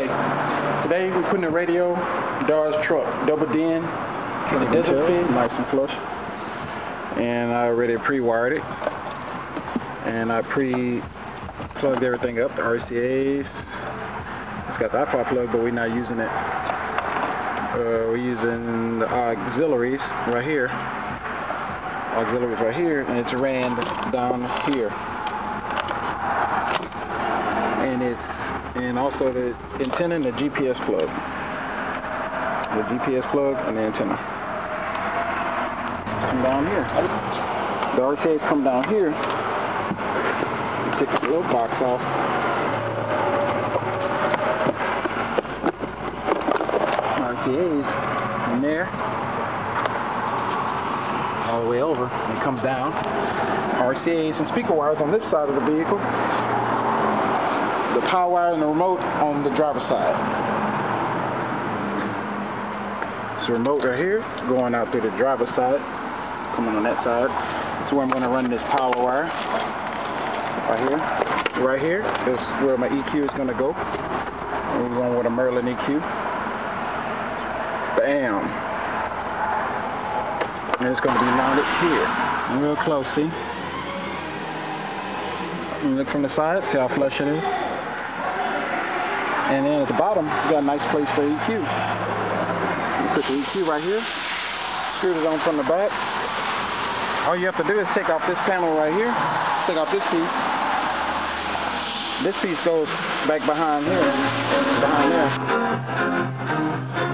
Okay, today we're putting a radio, Dodge truck, double din, the desert fit, nice and flush. And I already pre-wired it. And I pre-plugged everything up, the RCAs. It's got the iPod plug, but we're not using it. We're using the auxiliaries right here. And it's ran down here. And also the antenna and the GPS plug. The GPS plug and the antenna. Come down here. The RCAs come down here. You take the little box off. RCAs in there. All the way over. And it comes down. RCAs and speaker wires on this side of the vehicle. The power wire and the remote on the driver's side. So remote right here, going out through the driver's side, coming on that side. That's where I'm going to run this power wire. Right here. Right here is where my EQ is going to go. And we're going with a Merlin EQ. Bam. And it's going to be mounted here. Real close, see? And look from the side, see how flush it is. And then at the bottom, you got a nice place for EQ. You put the EQ right here, screw it on from the back. All you have to do is take off this panel right here, take off this piece. This piece goes back behind here, behind there.